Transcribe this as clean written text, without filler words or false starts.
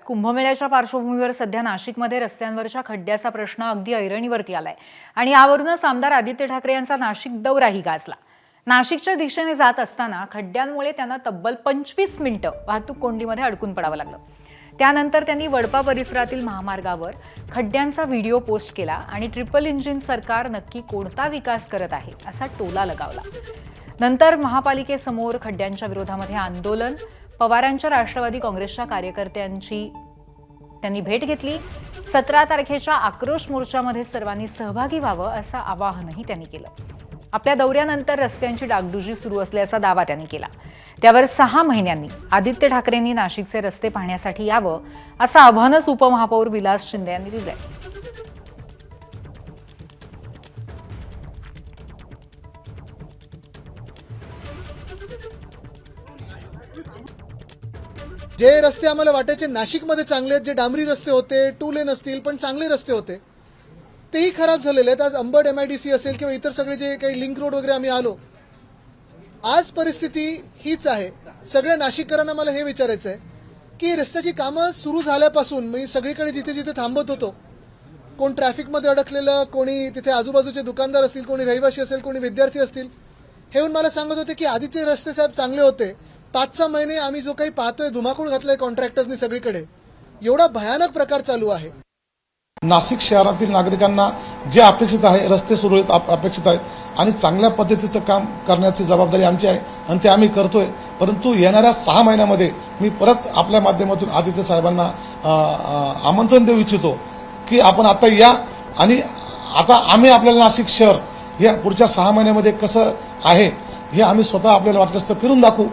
कुंभमेळ्याच्या पार्श्वभूमीवर सध्या नाशिकमध्ये रस्त्यांवरच्या खड्ड्याचा प्रश्न अगदी ऐरणीवरती आलाय आणि यावरूनच आमदार आदित्य ठाकरे यांचा नाशिक दौराही गाजला। नाशिकच्या दिशेने जात असताना खड्ड्यांमुळे त्यांना तब्बल 25 मिनिटं वाहतूक कोंडीमध्ये अडकून पडावं लागलं। त्यानंतर त्यांनी वडपा परिसरातील महामार्गावर खड्ड्यांचा व्हिडिओ पोस्ट केला आणि ट्रिपल इंजिन सरकार नक्की कोणता विकास करत आहे असा टोला लगावला। नंतर महापालिकेसमोर खड्ड्यांच्या विरोधामध्ये आंदोलन, पवारांच्या राष्ट्रवादी काँग्रेसच्या कार्यकर्त्यांची त्यांनी भेट घेतली। 17 तारखेच्या आक्रोश मोर्चामध्ये सर्वांनी सहभागी व्हावं असं आवाहनही त्यांनी केलं। आपल्या दौऱ्यानंतर रस्त्यांची डागडुजी सुरू असल्याचा दावा त्यांनी केला। त्यावर 6 महिन्यांनी आदित्य ठाकरेंनी नाशिकचे रस्ते पाहण्यासाठी यावं असं आव्हानच उपमहापौर विलास शिंदे यांनी दिलंय। जे रस्ते आम्हाला वाटायचे नाशिकमध्ये चांगले आहेत, जे डांबरी रस्ते होते, 2 लेन असतील पण चांगले रस्ते होते, तेही खराब झालेले आहेत। आज अंबड MIDC असेल किंवा इतर सगळे जे काही लिंक रोड वगैरे आम्ही आलो, आज परिस्थिती हीच आहे। सगळ्या नाशिककरांना मला हे विचारायचं आहे की रस्त्याची कामं सुरू झाल्यापासून मी सगळीकडे जिथे जिथे थांबत होतो, कोण ट्रॅफिकमध्ये अडकलेलं, कोणी तिथे आजूबाजूचे दुकानदार असतील, कोणी रहिवासी असेल, कोणी विद्यार्थी असतील, हे येऊन मला सांगत होते की आधीचे रस्ते साहेब चांगले होते, 5-6 महिने आम्ही जो काही पाहतोय धुमाकूळ घातलाय कॉन्ट्रॅक्टर्सनी सगळीकडे, एवढा भयानक प्रकार चालू आहे। नाशिक शहरातील नागरिकांना जे अपेक्षित आहे, रस्ते सुरळीत अपेक्षित आहेत आणि चांगल्या पद्धतीचं काम करण्याची जबाबदारी आमची आहे आणि ते आम्ही करतोय। परंतु येणाऱ्या 6 महिन्यामध्ये मी परत आपल्या माध्यमातून आदित्य साहेबांना आमंत्रण देऊ इच्छितो की आपण आता या आणि आता आम्ही आपल्याला नाशिक शहर या पुढच्या 6 महिन्यामध्ये कसं आहे हे आम्ही स्वतः आपल्याला वाटलं असतं फिरून दाखवू।